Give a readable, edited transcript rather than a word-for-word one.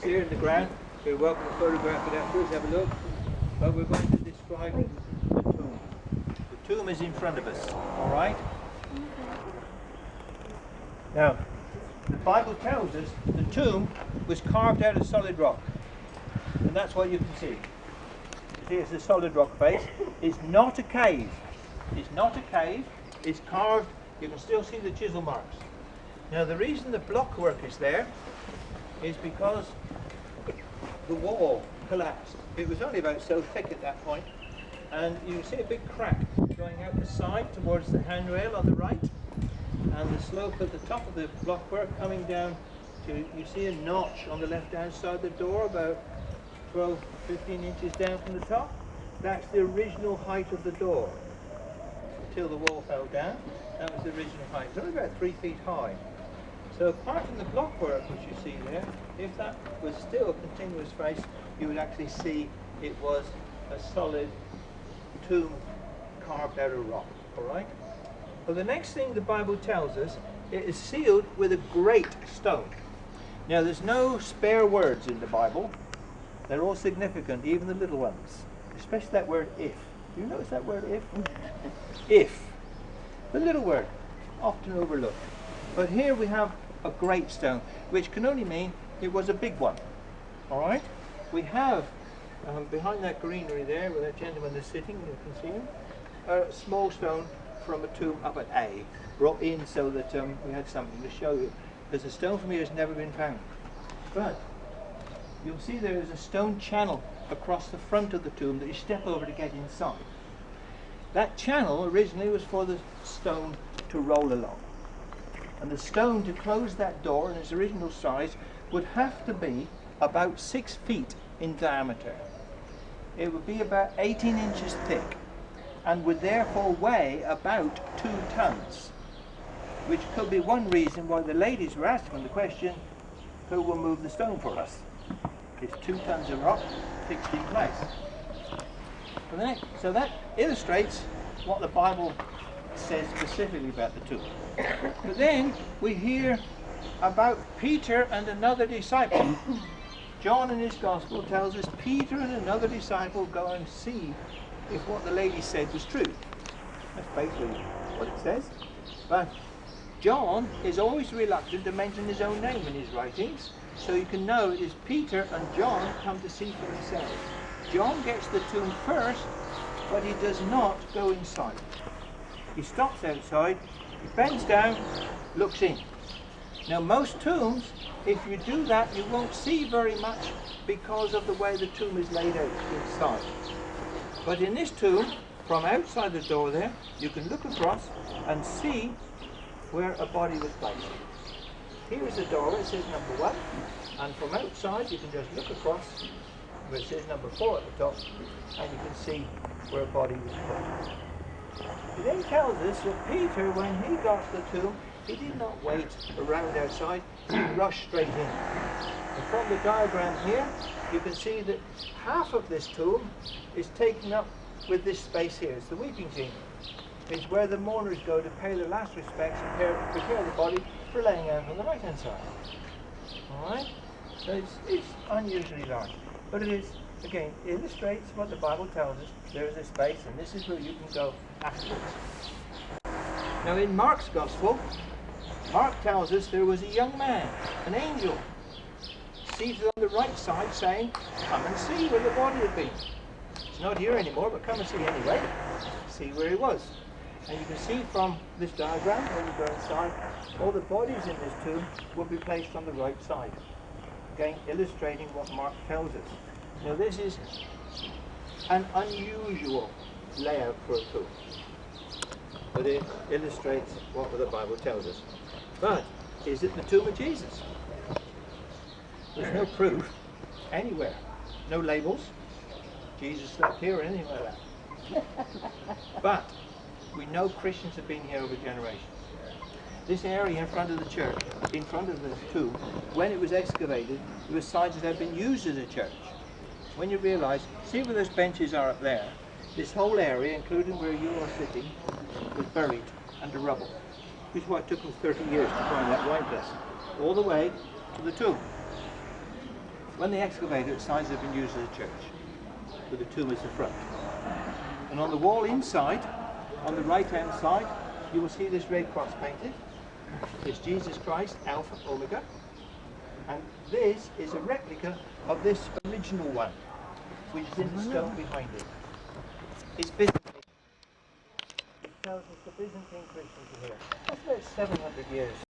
there in the ground. You're welcome to photograph it afterwards, have a look. But we're going to describe the tomb. The tomb is in front of us, all right? Now, the Bible tells us the tomb was carved out of solid rock. And that's what you can see. You see, it's a solid rock face. It's not a cave. It's not a cave. It's carved. You can still see the chisel marks. Now, the reason the block work is there is because the wall collapsed. It was only about so thick at that point, and you can see a big crack going out the side towards the handrail on the right, and the slope at the top of the blockwork coming down to, you see a notch on the left hand side of the door about 12, 15 inches down from the top. That's the original height of the door. Until the wall fell down, that was the original height. It's only about 3 feet high. So apart from the blockwork which you see there, if that was still a continuous face, you would actually see it was a solid tomb carved out of rock, all right? Well, the next thing the Bible tells us, it is sealed with a great stone. Now, there's no spare words in the Bible. They're all significant, even the little ones, especially that word if. Do you notice that word if? If. The little word, often overlooked. But here we have a great stone, which can only mean it was a big one. All right? We have, behind that greenery there, where that gentleman is sitting, you can see him, a small stone from a tomb up at A, brought in so that we had something to show you, because the stone from here has never been found. But you'll see there is a stone channel across the front of the tomb that you step over to get inside. That channel originally was for the stone to roll along. And the stone to close that door in its original size would have to be about 6 feet in diameter. It would be about 18 inches thick and would therefore weigh about 2 tons, which could be one reason why the ladies were asking the question, who will move the stone for us? It's 2 tons of rock fixed in place. So that illustrates what the Bible says specifically about the tomb. But then we hear about Peter and another disciple. John in his gospel tells us Peter and another disciple go and see if what the lady said was true. That's basically what it says. But John is always reluctant to mention his own name in his writings, so you can know it is Peter and John come to see for themselves. John gets the tomb first, but he does not go inside. He stops outside, he bends down, looks in. Now, most tombs, if you do that, you won't see very much because of the way the tomb is laid out inside. But in this tomb, from outside the door there, you can look across and see where a body was placed. Here is the door, it says number 1, and from outside you can just look across where it says number 4 at the top, and you can see where a body was put. It then tells us that Peter, when he got to the tomb, he did not wait around outside, he rushed straight in. And from the diagram here, you can see that half of this tomb is taken up with this space here. It's the weeping chamber. It's where the mourners go to pay their last respects and prepare the body for laying out on the right hand side. Alright? So it's unusually large. But it is, again, illustrates what the Bible tells us. There is a space, and this is where you can go afterwards. Now in Mark's Gospel, Mark tells us there was a young man, an angel, seated on the right side saying, come and see where the body had been. It's not here anymore, but come and see anyway. See where he was. And you can see from this diagram, when you go inside, all the bodies in this tomb will be placed on the right side. Again, illustrating what Mark tells us. Now this is an unusual layout for a tomb, but it illustrates what the Bible tells us. But is it the tomb of Jesus? There's no proof anywhere. No labels. Jesus slept here or anything like that. But we know Christians have been here over generations. This area in front of the church, in front of the tomb, when it was excavated, it was signs that had been used as a church. When you realise, see where those benches are up there, this whole area, including where you are sitting, was buried under rubble. Which is why it took them 30 years to find that wine press, all the way to the tomb. When they excavated it, signs have been used as a church, with the tomb as the front. And on the wall inside, on the right-hand side, you will see this red cross painted. It's Jesus Christ, Alpha, Omega. And this is a replica of this original one, which is in the stone behind it. It's Byzantine. It tells us the Byzantine Christians are here. That's about 700 years